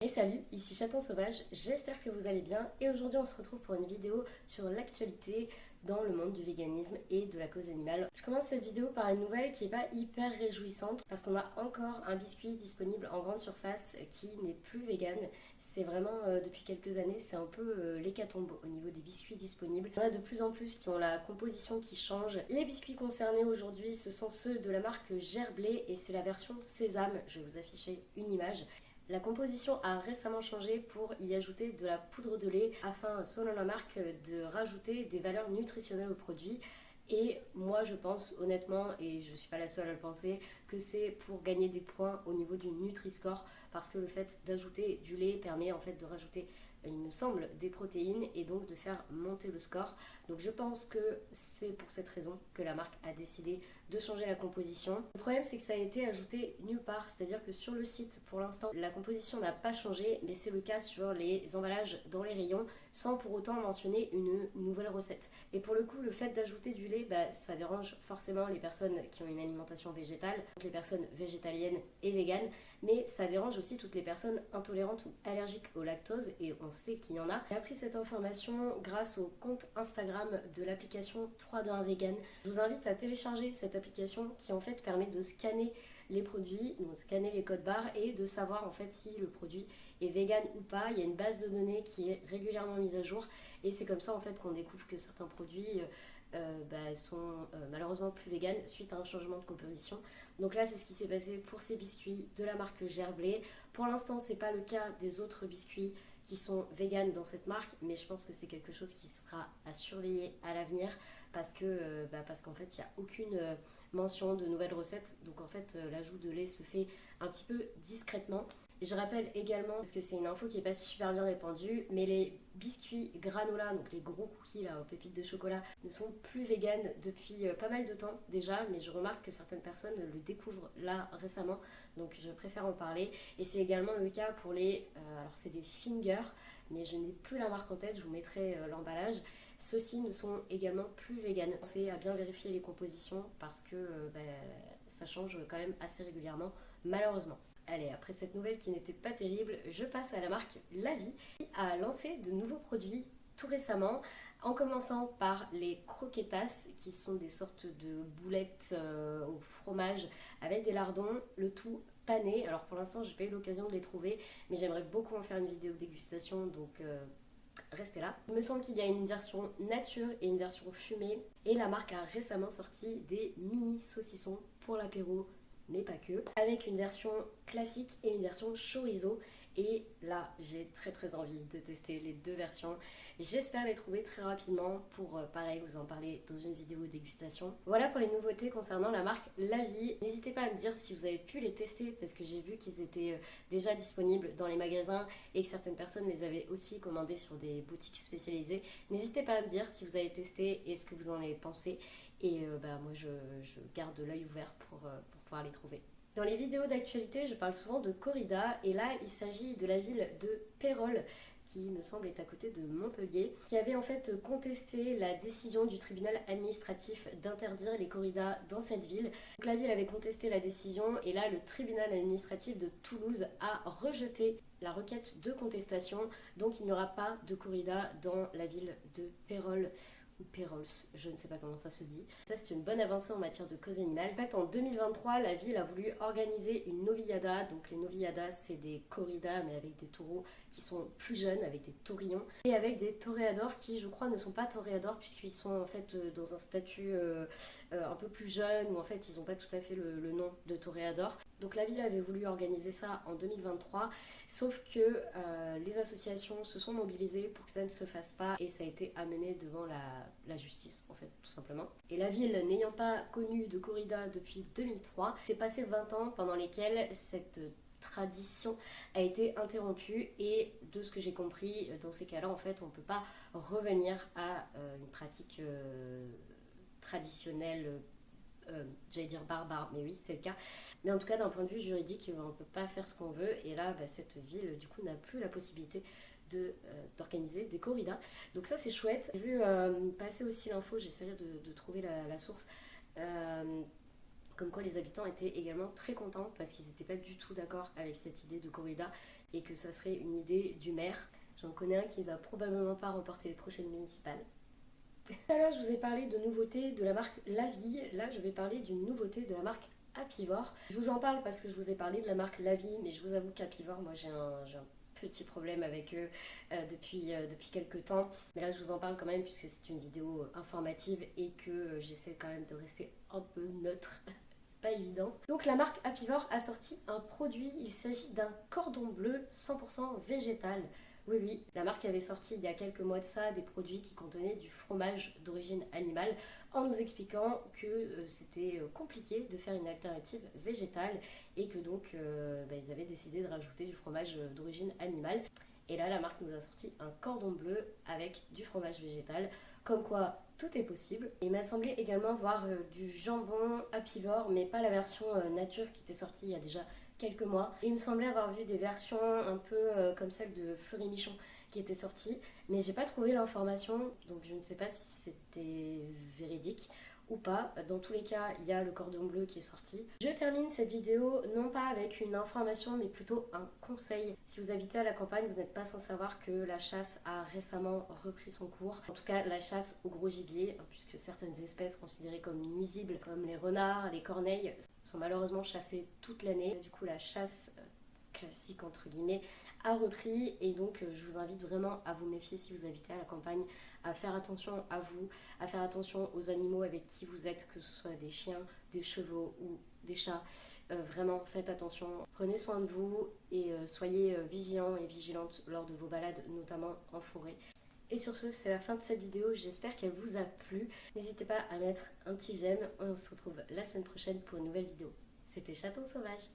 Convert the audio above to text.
Et salut, ici Chaton Sauvage, j'espère que vous allez bien et aujourd'hui on se retrouve pour une vidéo sur l'actualité dans le monde du véganisme et de la cause animale. Je commence cette vidéo par une nouvelle qui n'est pas hyper réjouissante parce qu'on a encore un biscuit disponible en grande surface qui n'est plus vegan. C'est vraiment depuis quelques années, c'est un peu l'hécatombe au niveau des biscuits disponibles. Il y en a de plus en plus qui ont la composition qui change. Les biscuits concernés aujourd'hui ce sont ceux de la marque Gerblé et c'est la version sésame. Je vais vous afficher une image. La composition a récemment changé pour y ajouter de la poudre de lait afin, selon la marque, de rajouter des valeurs nutritionnelles au produit. Et moi je pense honnêtement, et je ne suis pas la seule à le penser, que c'est pour gagner des points au niveau du Nutri-Score parce que le fait d'ajouter du lait permet en fait de rajouter, il me semble, des protéines et donc de faire monter le score. Donc je pense que c'est pour cette raison que la marque a décidé de changer la composition. Le problème c'est que ça a été ajouté nulle part, c'est-à-dire que sur le site pour l'instant la composition n'a pas changé, mais c'est le cas sur les emballages dans les rayons sans pour autant mentionner une nouvelle recette. Et pour le coup le fait d'ajouter du lait, ça dérange forcément les personnes qui ont une alimentation végétale, les personnes végétaliennes et véganes, mais ça dérange aussi toutes les personnes intolérantes ou allergiques au lactose et on sait qu'il y en a. J'ai appris cette information grâce au compte Instagram de l'application 3-2-1 Vegan. Je vous invite à télécharger cette application qui en fait permet de scanner les produits, donc scanner les codes barres et de savoir en fait si le produit est vegan ou pas. Il y a une base de données qui est régulièrement mise à jour et c'est comme ça en fait qu'on découvre que certains produits sont malheureusement plus vegan suite à un changement de composition. Donc là c'est ce qui s'est passé pour ces biscuits de la marque Gerblé. Pour l'instant c'est pas le cas des autres biscuits qui sont vegan dans cette marque, mais je pense que c'est quelque chose qui sera à surveiller à l'avenir parce qu'en fait il n'y a aucune mention de nouvelles recettes, donc en fait l'ajout de lait se fait un petit peu discrètement. Et je rappelle également, parce que c'est une info qui n'est pas super bien répandue, mais les biscuits granola, donc les gros cookies là aux pépites de chocolat, ne sont plus véganes depuis pas mal de temps déjà, mais je remarque que certaines personnes le découvrent là récemment, donc je préfère en parler. Et c'est également le cas pour alors c'est des fingers, mais je n'ai plus la marque en tête, je vous mettrai l'emballage. Ceux-ci ne sont également plus véganes. C'est à bien vérifier les compositions parce que ça change quand même assez régulièrement, malheureusement. Allez, après cette nouvelle qui n'était pas terrible, je passe à la marque La Vie qui a lancé de nouveaux produits tout récemment, en commençant par les croquetas qui sont des sortes de boulettes au fromage avec des lardons, le tout pané. Alors pour l'instant j'ai pas eu l'occasion de les trouver, mais j'aimerais beaucoup en faire une vidéo dégustation, donc restez là. Il me semble qu'il y a une version nature et une version fumée, et la marque a récemment sorti des mini saucissons pour l'apéro, mais pas que, avec une version classique et une version chorizo. Et là, j'ai très envie de tester les deux versions. J'espère les trouver très rapidement pour, pareil, vous en parler dans une vidéo dégustation. Voilà pour les nouveautés concernant la marque La Vie. N'hésitez pas à me dire si vous avez pu les tester, parce que j'ai vu qu'ils étaient déjà disponibles dans les magasins et que certaines personnes les avaient aussi commandés sur des boutiques spécialisées. N'hésitez pas à me dire si vous avez testé et ce que vous en avez pensé. Et moi, je garde l'œil ouvert pour pouvoir les trouver. Dans les vidéos d'actualité, je parle souvent de corrida et là, il s'agit de la ville de Pérols qui me semble est à côté de Montpellier, qui avait en fait contesté la décision du tribunal administratif d'interdire les corridas dans cette ville. Donc la ville avait contesté la décision et là le tribunal administratif de Toulouse a rejeté la requête de contestation, donc il n'y aura pas de corrida dans la ville de Pérols ou Pérols, je ne sais pas comment ça se dit. Ça c'est une bonne avancée en matière de cause animale. En fait en 2023 la ville a voulu organiser une noviada, donc les noviadas c'est des corridas mais avec des taureaux qui sont plus jeunes, avec des taurillons, et avec des toréadors qui je crois ne sont pas toréadors puisqu'ils sont en fait dans un statut un peu plus jeune, ou en fait ils n'ont pas tout à fait le nom de toréador. Donc la ville avait voulu organiser ça en 2023, sauf que les associations se sont mobilisées pour que ça ne se fasse pas et ça a été amené devant la justice en fait tout simplement. Et la ville n'ayant pas connu de corrida depuis 2003, c'est passé 20 ans pendant lesquels cette tradition a été interrompue et de ce que j'ai compris dans ces cas-là en fait on ne peut pas revenir à une pratique traditionnelle, j'allais dire barbare, mais oui c'est le cas, mais en tout cas d'un point de vue juridique on ne peut pas faire ce qu'on veut et là cette ville du coup n'a plus la possibilité d'organiser des corridas, donc ça c'est chouette. J'ai vu passer aussi l'info, j'essaierai de trouver la source, comme quoi les habitants étaient également très contents parce qu'ils n'étaient pas du tout d'accord avec cette idée de corrida. et que ça serait une idée du maire. J'en connais un qui va probablement pas remporter les prochaines municipales. Tout à l'heure, je vous ai parlé de nouveautés de la marque La Vie. Là, je vais parler d'une nouveauté de la marque Apivore. Je vous en parle parce que je vous ai parlé de la marque La Vie, mais je vous avoue qu'Apivore, moi j'ai un petit problème avec eux depuis quelques temps. Mais là, je vous en parle quand même puisque c'est une vidéo informative et que j'essaie quand même de rester un peu neutre. C'est pas évident. Donc la marque Apivore a sorti un produit. Il s'agit d'un cordon bleu 100% végétal. Oui, oui, la marque avait sorti il y a quelques mois de ça des produits qui contenaient du fromage d'origine animale en nous expliquant que c'était compliqué de faire une alternative végétale et que donc ils avaient décidé de rajouter du fromage d'origine animale. Et là, la marque nous a sorti un cordon bleu avec du fromage végétal, comme quoi tout est possible. Il m'a semblé également voir du jambon Apivore, mais pas la version nature qui était sortie il y a déjà quelques mois. Et il me semblait avoir vu des versions un peu comme celle de Fleury Michon qui était sortie, mais j'ai pas trouvé l'information, donc je ne sais pas si c'était véridique ou pas. Dans tous les cas, il y a le cordon bleu qui est sorti. Je termine cette vidéo non pas avec une information mais plutôt un conseil. Si vous habitez à la campagne, vous n'êtes pas sans savoir que la chasse a récemment repris son cours. En tout cas, la chasse au gros gibier, puisque certaines espèces considérées comme nuisibles, comme les renards, les corneilles, sont malheureusement chassées toute l'année. Du coup, la chasse classique entre guillemets a repris et donc je vous invite vraiment à vous méfier si vous habitez à la campagne, à faire attention à vous, à faire attention aux animaux avec qui vous êtes, que ce soit des chiens, des chevaux ou des chats. Vraiment faites attention, prenez soin de vous et soyez vigilants et vigilantes lors de vos balades, notamment en forêt. Et sur ce, c'est la fin de cette vidéo, j'espère qu'elle vous a plu. N'hésitez pas à mettre un petit j'aime, on se retrouve la semaine prochaine pour une nouvelle vidéo. C'était Chaton Sauvage.